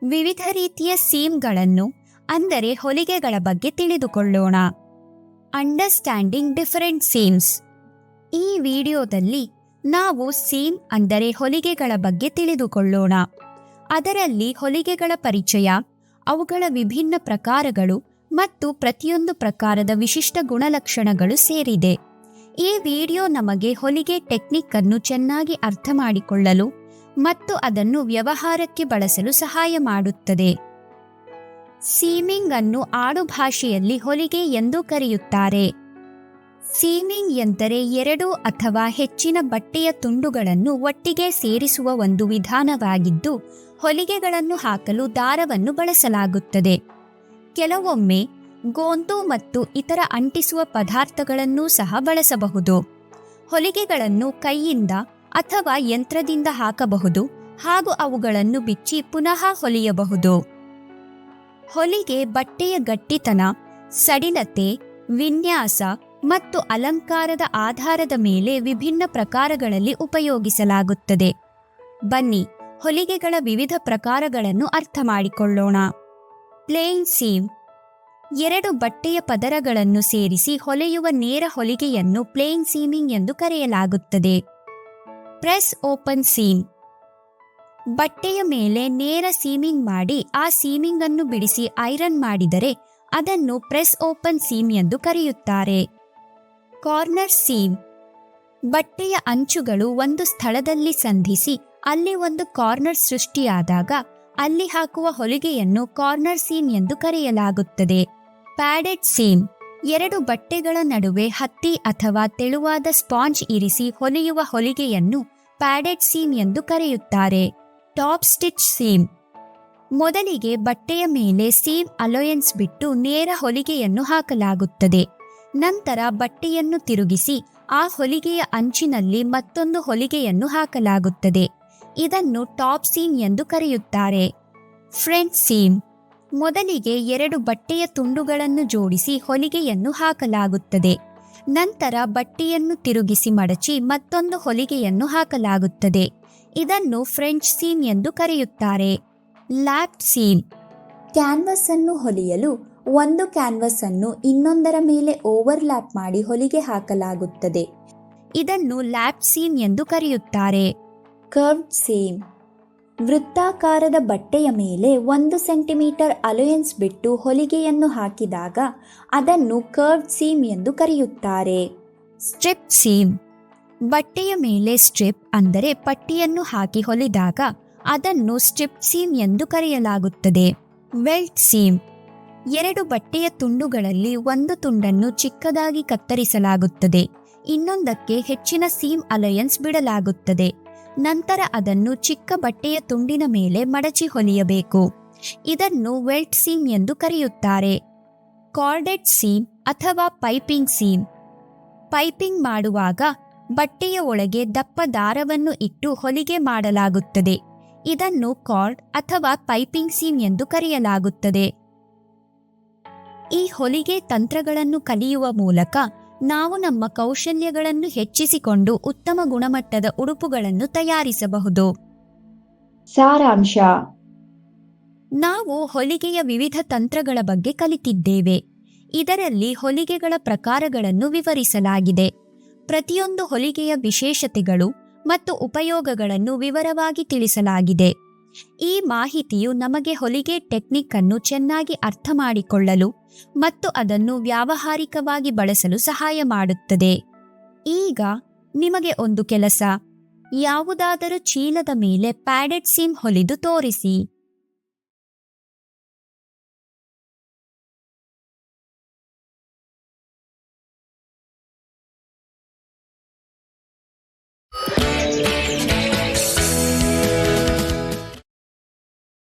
ವಿವಿಧ ರೀತಿಯ ಸೀಮ್ಗಳನ್ನು ಅಂದರೆ ಹೊಲಿಗೆಗಳ ಬಗ್ಗೆ ತಿಳಿದುಕೊಳ್ಳೋಣ. Understanding different seems. ಈ ವಿಡಿಯೋದಲ್ಲಿ ನಾವು ಸೀಮ್ ಅಂದರೆ ಹೊಲಿಗೆಗಳ ಬಗ್ಗೆ ತಿಳಿದುಕೊಳ್ಳೋಣ. ಅದರಲ್ಲಿ ಹೊಲಿಗೆಗಳ ಪರಿಚಯ, ಅವುಗಳ ವಿಭಿನ್ನ ಪ್ರಕಾರಗಳು ಮತ್ತು ಪ್ರತಿಯೊಂದು ಪ್ರಕಾರದ ವಿಶಿಷ್ಟ ಗುಣಲಕ್ಷಣಗಳು ಸೇರಿದೆ. ಈ ವಿಡಿಯೋ ನಮಗೆ ಹೊಲಿಗೆ ಟೆಕ್ನಿಕ್ ಅನ್ನು ಚೆನ್ನಾಗಿ ಅರ್ಥ ಮಾಡಿಕೊಳ್ಳಲು ಮತ್ತು ಅದನ್ನು ವ್ಯವಹಾರಕ್ಕೆ ಬಳಸಲು ಸಹಾಯ ಮಾಡುತ್ತದೆ. ಸೀಮಿಂಗ್ ಅನ್ನು ಆಡುಭಾಷೆಯಲ್ಲಿ ಹೊಲಿಗೆ ಎಂದು ಕರೆಯುತ್ತಾರೆ. ಸೀಮಿಂಗ್ ಎಂದರೆ ಎರಡು ಅಥವಾ ಹೆಚ್ಚಿನ ಬಟ್ಟೆಯ ತುಂಡುಗಳನ್ನು ಒಟ್ಟಿಗೆ ಸೇರಿಸುವ ಒಂದು ವಿಧಾನವಾಗಿದ್ದು, ಹೊಲಿಗೆಗಳನ್ನು ಹಾಕಲು ದಾರವನ್ನು ಬಳಸಲಾಗುತ್ತದೆ. ಕೆಲವೊಮ್ಮೆ ಗೋಂದು ಮತ್ತು ಇತರ ಅಂಟಿಸುವ ಪದಾರ್ಥಗಳನ್ನೂ ಸಹ ಬಳಸಬಹುದು. ಹೊಲಿಗೆಗಳನ್ನು ಕೈಯಿಂದ ಅಥವಾ ಯಂತ್ರದಿಂದ ಹಾಕಬಹುದು ಹಾಗೂ ಅವುಗಳನ್ನು ಬಿಚ್ಚಿ ಪುನಃ ಹೊಲಿಯಬಹುದು. ಹೊಲಿಗೆ ಬಟ್ಟೆಯ ಗಟ್ಟಿತನ, ಸಡಿಲತೆ, ವಿನ್ಯಾಸ ಮತ್ತು ಅಲಂಕಾರದ ಆಧಾರದ ಮೇಲೆ ವಿಭಿನ್ನ ಪ್ರಕಾರಗಳಲ್ಲಿ ಉಪಯೋಗಿಸಲಾಗುತ್ತದೆ. ಬನ್ನಿ ಹೊಲಿಗೆಗಳ ವಿವಿಧ ಪ್ರಕಾರಗಳನ್ನು ಅರ್ಥ ಮಾಡಿಕೊಳ್ಳೋಣ. Plain seam. ಎರಡು ಬಟ್ಟೆಯ ಪದರಗಳನ್ನು ಸೇರಿಸಿ ಹೊಲೆಯುವ ನೇರ ಹೊಲಿಗೆಯನ್ನು ಪ್ಲೇನ್ ಸೀಮಿಂಗ್ ಎಂದು ಕರೆಯಲಾಗುತ್ತದೆ. Press open seam. ಬಟ್ಟೆಯ ಮೇಲೆ ನೇರ ಸೀಮಿಂಗ್ ಮಾಡಿ ಆ ಸೀಮಿಂಗ್ ಅನ್ನು ಬಿಡಿಸಿ ಐರನ್ ಮಾಡಿದರೆ ಅದನ್ನು ಪ್ರೆಸ್ ಓಪನ್ ಸೀಮ್ ಎಂದು ಕರೆಯುತ್ತಾರೆ. Corner seam. ಬಟ್ಟೆಯ ಅಂಚುಗಳು ಒಂದು ಸ್ಥಳದಲ್ಲಿ ಸಂಧಿಸಿ ಅಲ್ಲಿ ಒಂದು ಕಾರ್ನರ್ ಸೃಷ್ಟಿಯಾದಾಗ ಅಲ್ಲಿ ಹಾಕುವ ಹೊಲಿಗೆಯನ್ನು ಕಾರ್ನರ್ ಸೀಮ್ ಎಂದು ಕರೆಯಲಾಗುತ್ತದೆ. Padded seam. ಎರಡು ಬಟ್ಟೆಗಳ ನಡುವೆ ಹತ್ತಿ ಅಥವಾ ತೆಳುವಾದ ಸ್ಪಾಂಜ್ ಇರಿಸಿ ಹೊಲಿಯುವ ಹೊಲಿಗೆಯನ್ನು ಪ್ಯಾಡೆಡ್ ಸೀಮ್ ಎಂದು ಕರೆಯುತ್ತಾರೆ. Top stitch seam. ಮೊದಲಿಗೆ ಬಟ್ಟೆಯ ಮೇಲೆ ಸೀಮ್ ಅಲೋಯನ್ಸ್ ಬಿಟ್ಟು ನೇರ ಹೊಲಿಗೆಯನ್ನು ಹಾಕಲಾಗುತ್ತದೆ. ನಂತರ ಬಟ್ಟೆಯನ್ನು ತಿರುಗಿಸಿ ಆ ಹೊಲಿಗೆಯ ಅಂಚಿನಲ್ಲಿ ಮತ್ತೊಂದು ಹೊಲಿಗೆಯನ್ನು ಹಾಕಲಾಗುತ್ತದೆ. ಇದನ್ನು ಟಾಪ್ ಸೀಮ್ ಎಂದು ಕರೆಯುತ್ತಾರೆ. Front seam. ಮೊದಲಿಗೆ ಎರಡು ಬಟ್ಟೆಯ ತುಂಡುಗಳನ್ನು ಜೋಡಿಸಿ ಹೊಲಿಗೆಯನ್ನು ಹಾಕಲಾಗುತ್ತದೆ. ನಂತರ ಬಟ್ಟೆಯನ್ನು ತಿರುಗಿಸಿ ಮಡಚಿ ಮತ್ತೊಂದು ಹೊಲಿಗೆಯನ್ನು ಹಾಕಲಾಗುತ್ತದೆ. ಇದನ್ನು ಫ್ರೆಂಚ್ ಸೀಮ್ ಎಂದು ಕರೆಯುತ್ತಾರೆ. ಲ್ಯಾಪ್ ಸೀಮ್. ಕ್ಯಾನ್ವಸ್ ಅನ್ನು ಹೊಲಿಯಲು ಒಂದು ಕ್ಯಾನ್ವಸ್ ಅನ್ನು ಇನ್ನೊಂದರ ಮೇಲೆ ಓವರ್ಲ್ಯಾಪ್ ಮಾಡಿ ಹೊಲಿಗೆ ಹಾಕಲಾಗುತ್ತದೆ. ಇದನ್ನು ಲ್ಯಾಪ್ ಸೀಮ್ ಎಂದು ಕರೆಯುತ್ತಾರೆ. Curved seam. ವೃತ್ತಾಕಾರದ ಬಟ್ಟೆಯ ಮೇಲೆ 1 ಸೆಂಟಿಮೀಟರ್ ಅಲೋಯನ್ಸ್ ಬಿಟ್ಟು ಹೊಲಿಗೆಯನ್ನು ಹಾಕಿದಾಗ ಅದನ್ನು ಕರ್ವ್ಡ್ ಸೀಮ್ ಎಂದು ಕರೆಯುತ್ತಾರೆ. Strip seam. ಬಟ್ಟೆಯ ಮೇಲೆ ಸ್ಟ್ರಿಪ್ ಅಂದರೆ ಪಟ್ಟಿಯನ್ನು ಹಾಕಿ ಹೊಲಿದಾಗ ಅದನ್ನು ಸ್ಟ್ರಿಪ್ ಸೀಮ್ ಎಂದು ಕರೆಯಲಾಗುತ್ತದೆ. ವೆಲ್ಟ್ ಸೀಮ್. ಎರಡು ಬಟ್ಟೆಯ ತುಂಡುಗಳಲ್ಲಿ ಒಂದು ತುಂಡನ್ನು ಚಿಕ್ಕದಾಗಿ ಕತ್ತರಿಸಲಾಗುತ್ತದೆ. ಇನ್ನೊಂದಕ್ಕೆ ಹೆಚ್ಚಿನ ಸೀಮ್ ಅಲಯನ್ಸ್ ಬಿಡಲಾಗುತ್ತದೆ. ನಂತರ ಅದನ್ನು ಚಿಕ್ಕ ಬಟ್ಟೆಯ ತುಂಡಿನ ಮೇಲೆ ಮಡಚಿ ಹೊಲಿಯಬೇಕು. ಇದನ್ನು ವೆಲ್ಟ್ ಸೀಮ್ ಎಂದು ಕರೆಯುತ್ತಾರೆ. ಕಾರ್ಡೆಡ್ ಸೀಮ್ ಅಥವಾ ಪೈಪಿಂಗ್ ಸೀಮ್. ಪೈಪಿಂಗ್ ಮಾಡುವಾಗ ಬಟ್ಟೆಯ ಒಳಗೆ ದಪ್ಪ ದಾರವನ್ನು ಇಟ್ಟು ಹೊಲಿಗೆ ಮಾಡಲಾಗುತ್ತದೆ. ಇದನ್ನು ಕಾರ್ಡ್ ಅಥವಾ ಪೈಪಿಂಗ್ ಸೀಮ್ ಎಂದು ಕರೆಯಲಾಗುತ್ತದೆ. ಈ ಹೊಲಿಗೆ ತಂತ್ರಗಳನ್ನು ಕಲಿಯುವ ಮೂಲಕ ನಾವು ನಮ್ಮ ಕೌಶಲ್ಯಗಳನ್ನು ಹೆಚ್ಚಿಸಿಕೊಂಡು ಉತ್ತಮ ಗುಣಮಟ್ಟದ ಉಡುಪುಗಳನ್ನು ತಯಾರಿಸಬಹುದು. ಸಾರಾಂಶ. ನಾವು ಹೊಲಿಗೆಯ ವಿವಿಧ ತಂತ್ರಗಳ ಬಗ್ಗೆ ಕಲಿತಿದ್ದೇವೆ. ಇದರಲ್ಲಿ ಹೊಲಿಗೆಗಳ ಪ್ರಕಾರಗಳನ್ನು ವಿವರಿಸಲಾಗಿದೆ. ಪ್ರತಿಯೊಂದು ಹೊಲಿಗೆಯ ವಿಶೇಷತೆಗಳು ಮತ್ತು ಉಪಯೋಗಗಳನ್ನು ವಿವರವಾಗಿ ತಿಳಿಸಲಾಗಿದೆ. ಈ ಮಾಹಿತಿಯು ನಮಗೆ ಹೊಲಿಗೆ ಟೆಕ್ನಿಕ್ ಅನ್ನು ಚೆನ್ನಾಗಿ ಅರ್ಥ ಮಾಡಿಕೊಳ್ಳಲು ಮತ್ತು ಅದನ್ನು ವ್ಯಾವಹಾರಿಕವಾಗಿ ಬಳಸಲು ಸಹಾಯ ಮಾಡುತ್ತದೆ. ಈಗ ನಿಮಗೆ ಒಂದು ಕೆಲಸ. ಯಾವುದಾದರೂ ಚೀಲದ ಮೇಲೆ ಪ್ಯಾಡೆಡ್ ಸೀಮ್ ಹೊಲಿದು ತೋರಿಸಿ.